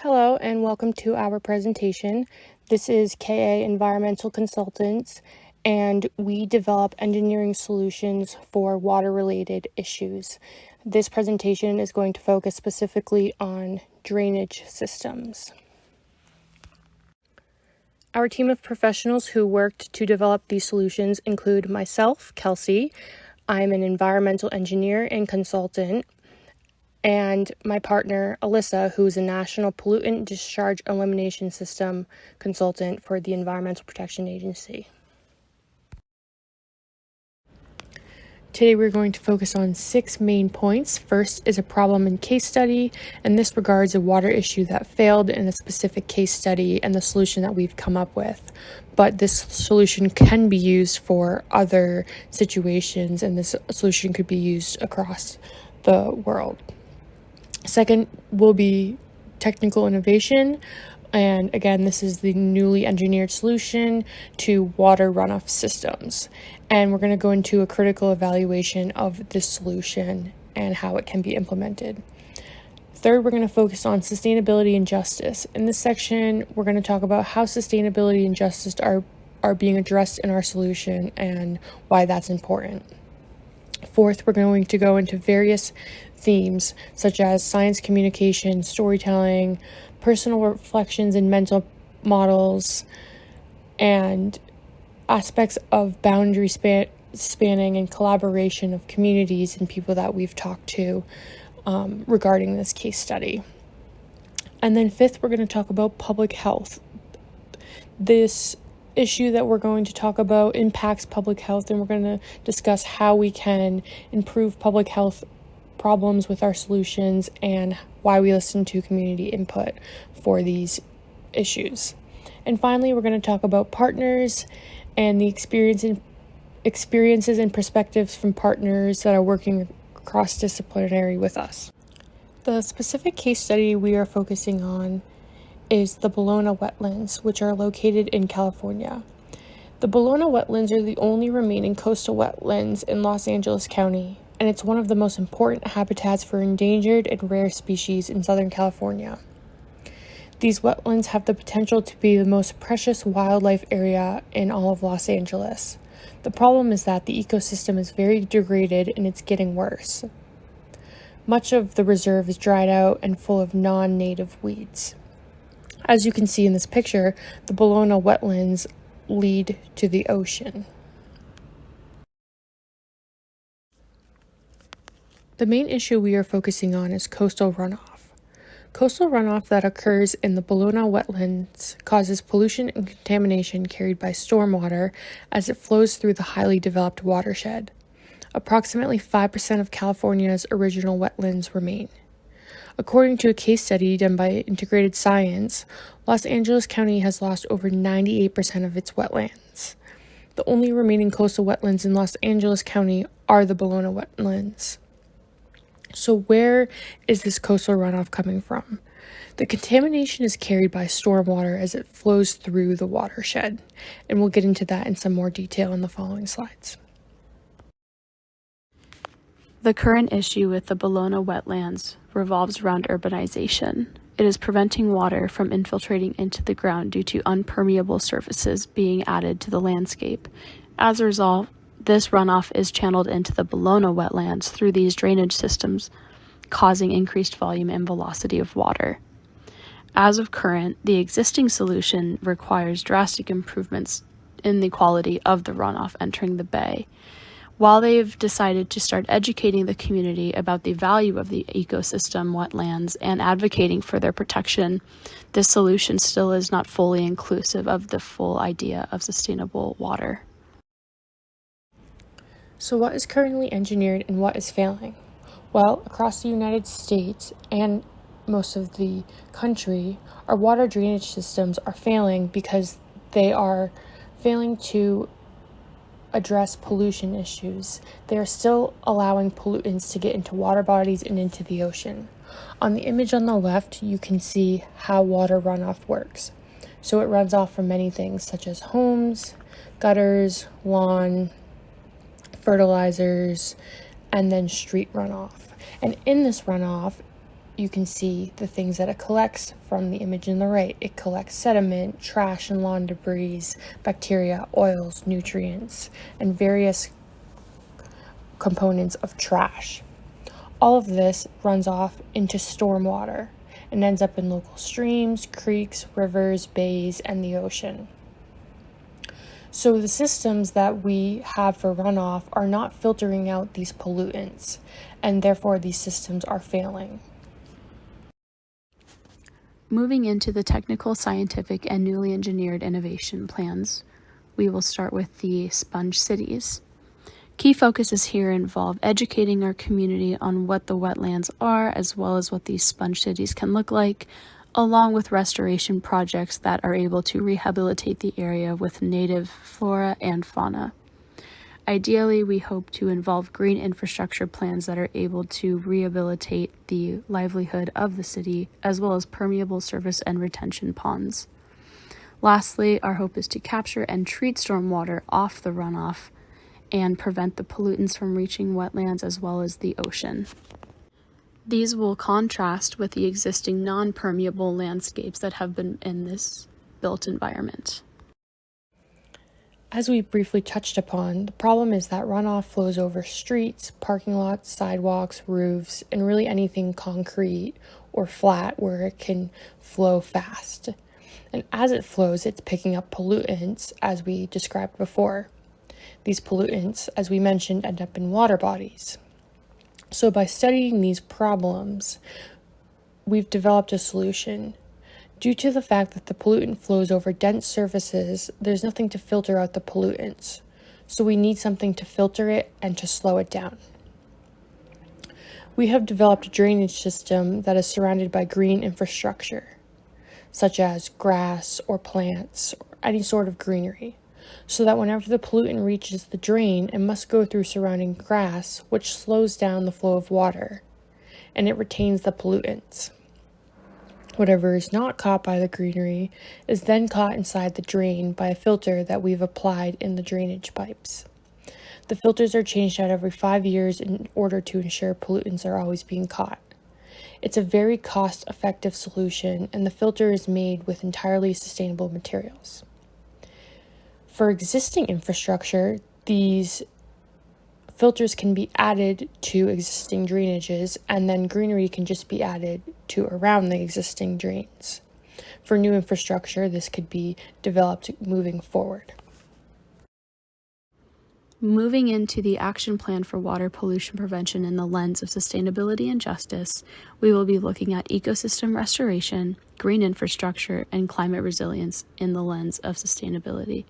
Hello and welcome to our presentation. This is KA Environmental Consultants, and we develop engineering solutions for water-related issues. This presentation is going to focus specifically on drainage systems. Our team of professionals who worked to develop these solutions include myself, Kelsey. I'm an environmental engineer and consultant, and my partner, Alyssa, who is a National Pollutant Discharge Elimination System consultant for the Environmental Protection Agency. Today we're going to focus on 6 main points. First is a problem and case study, and this regards a water issue that failed in a specific case study and the solution that we've come up with. But this solution can be used for other situations, and this solution could be used across the world. Second will be technical innovation, and again, this is the newly engineered solution to water runoff systems. And we're going to go into a critical evaluation of this solution and how it can be implemented. Third, we're going to focus on sustainability and justice. In this section, we're going to talk about how sustainability and justice are being addressed in our solution and why that's important. Fourth, we're going to go into various themes such as science communication, storytelling, personal reflections and mental models, and aspects of boundary spanning and collaboration of communities and people that we've talked to regarding this case study. And then fifth, we're going to talk about public health. This issue that we're going to talk about impacts public health, and we're going to discuss how we can improve public health problems with our solutions and why we listen to community input for these issues. And finally, we're going to talk about partners and the experiences and perspectives from partners that are working cross-disciplinary with us. The specific case study we are focusing on is the Bologna wetlands, which are located in California. The Bologna wetlands are the only remaining coastal wetlands in Los Angeles County, and it's one of the most important habitats for endangered and rare species in Southern California. These wetlands have the potential to be the most precious wildlife area in all of Los Angeles. The problem is that the ecosystem is very degraded and it's getting worse. Much of the reserve is dried out and full of non-native weeds. As you can see in this picture, the Bologna wetlands lead to the ocean. The main issue we are focusing on is coastal runoff. Coastal runoff that occurs in the Bologna wetlands causes pollution and contamination carried by stormwater as it flows through the highly developed watershed. Approximately 5% of California's original wetlands remain. According to a case study done by Integrated Science, Los Angeles County has lost over 98% of its wetlands. The only remaining coastal wetlands in Los Angeles County are the Bologna wetlands. So where is this coastal runoff coming from? The contamination is carried by stormwater as it flows through the watershed, and we'll get into that in some more detail in the following slides. The current issue with the Bologna wetlands revolves around urbanization. It is preventing water from infiltrating into the ground due to unpermeable surfaces being added to the landscape. As a result, this runoff is channeled into the Bologna wetlands through these drainage systems, causing increased volume and velocity of water. As of current, the existing solution requires drastic improvements in the quality of the runoff entering the bay. While they've decided to start educating the community about the value of the ecosystem wetlands and advocating for their protection, this solution still is not fully inclusive of the full idea of sustainable water. So what is currently engineered and what is failing? Well, across the United States and most of the country, our water drainage systems are failing because they are failing to address pollution issues. They are still allowing pollutants to get into water bodies and into the ocean. On the image on the left, you can see how water runoff works. So it runs off from many things such as homes, gutters, lawn, fertilizers, and then street runoff. And in this runoff, you can see the things that it collects from the image on the right. It collects sediment, trash and lawn debris, bacteria, oils, nutrients, and various components of trash. All of this runs off into stormwater and ends up in local streams, creeks, rivers, bays, and the ocean. So the systems that we have for runoff are not filtering out these pollutants, and therefore these systems are failing. Moving into the technical, scientific, and newly engineered innovation plans, we will start with the sponge cities. Key focuses here involve educating our community on what the wetlands are, as well as what these sponge cities can look like, along with restoration projects that are able to rehabilitate the area with native flora and fauna. Ideally, we hope to involve green infrastructure plans that are able to rehabilitate the livelihood of the city, as well as permeable surface and retention ponds. Lastly, our hope is to capture and treat stormwater off the runoff and prevent the pollutants from reaching wetlands as well as the ocean. These will contrast with the existing non-permeable landscapes that have been in this built environment. As we briefly touched upon, the problem is that runoff flows over streets, parking lots, sidewalks, roofs, and really anything concrete or flat where it can flow fast. And as it flows, it's picking up pollutants, as we described before. These pollutants, as we mentioned, end up in water bodies. So by studying these problems, we've developed a solution. Due to the fact that the pollutant flows over dense surfaces, there's nothing to filter out the pollutants. So we need something to filter it and to slow it down. We have developed a drainage system that is surrounded by green infrastructure, such as grass or plants or any sort of greenery, so that whenever the pollutant reaches the drain, it must go through surrounding grass, which slows down the flow of water, and it retains the pollutants. Whatever is not caught by the greenery is then caught inside the drain by a filter that we've applied in the drainage pipes. The filters are changed out every 5 years in order to ensure pollutants are always being caught. It's a very cost-effective solution, and the filter is made with entirely sustainable materials. For existing infrastructure, these filters can be added to existing drainages, and then greenery can just be added to around the existing drains. For new infrastructure, this could be developed moving forward. Moving into the action plan for water pollution prevention in the lens of sustainability and justice, we will be looking at ecosystem restoration, green infrastructure, and climate resilience in the lens of sustainability.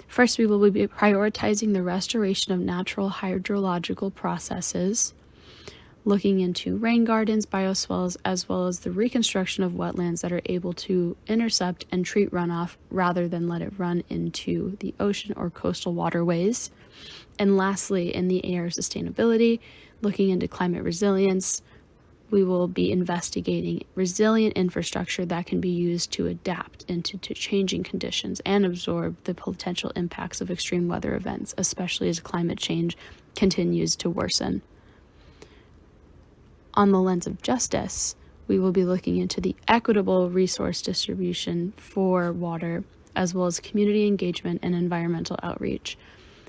First, we will be prioritizing the restoration of natural hydrological processes, looking into rain gardens, bioswales, as well as the reconstruction of wetlands that are able to intercept and treat runoff rather than let it run into the ocean or coastal waterways. And lastly, in the air sustainability, looking into climate resilience, we will be investigating resilient infrastructure that can be used to adapt into changing conditions and absorb the potential impacts of extreme weather events, especially as climate change continues to worsen. On the lens of justice, we will be looking into the equitable resource distribution for water, as well as community engagement and environmental outreach.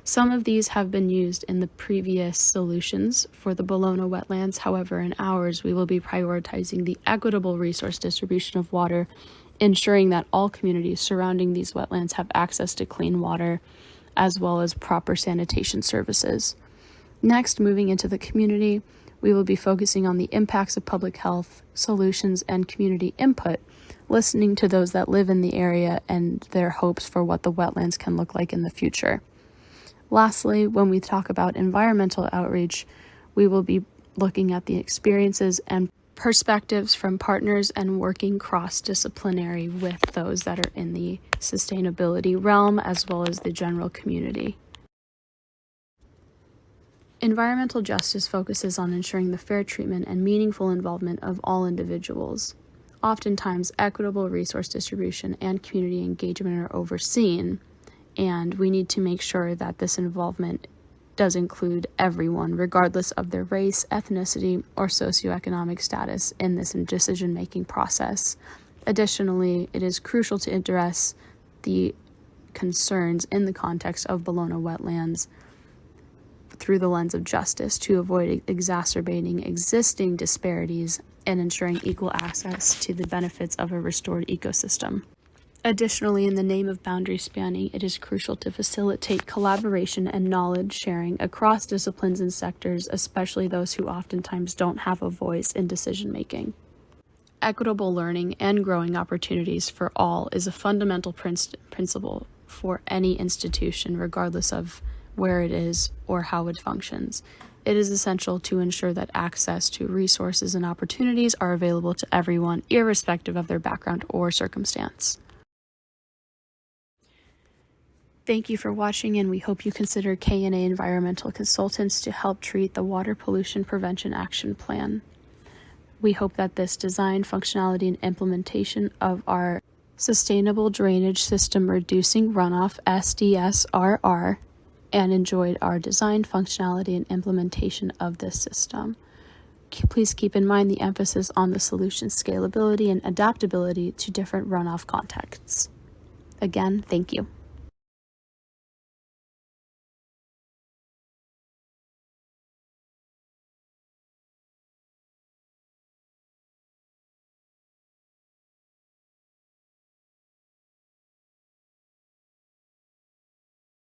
Some of these have been used in the previous solutions for the Bologna wetlands. However, in ours, we will be prioritizing the equitable resource distribution of water, ensuring that all communities surrounding these wetlands have access to clean water, as well as proper sanitation services. Next, moving into the community, we will be focusing on the impacts of public health solutions and community input, listening to those that live in the area and their hopes for what the wetlands can look like in the future. Lastly, when we talk about environmental outreach, we will be looking at the experiences and perspectives from partners and working cross-disciplinary with those that are in the sustainability realm as well as the general community. Environmental justice focuses on ensuring the fair treatment and meaningful involvement of all individuals. Oftentimes, equitable resource distribution and community engagement are overseen, and we need to make sure that this involvement does include everyone, regardless of their race, ethnicity, or socioeconomic status in this decision-making process. Additionally, it is crucial to address the concerns in the context of Bologna wetlands through the lens of justice to avoid exacerbating existing disparities and ensuring equal access to the benefits of a restored ecosystem. Additionally, in the name of boundary spanning, it is crucial to facilitate collaboration and knowledge sharing across disciplines and sectors, especially those who oftentimes don't have a voice in decision making. Equitable learning and growing opportunities for all is a fundamental principle for any institution, regardless of where it is or how it functions. It is essential to ensure that access to resources and opportunities are available to everyone, irrespective of their background or circumstance. Thank you for watching, and we hope you consider K&A Environmental Consultants to help treat the Water Pollution Prevention Action Plan. We hope that this design, functionality, and implementation of our Sustainable Drainage System Reducing Runoff SDSRR and enjoyed our design, functionality, and implementation of this system. Please keep in mind the emphasis on the solution's scalability and adaptability to different runoff contexts. Again, thank you.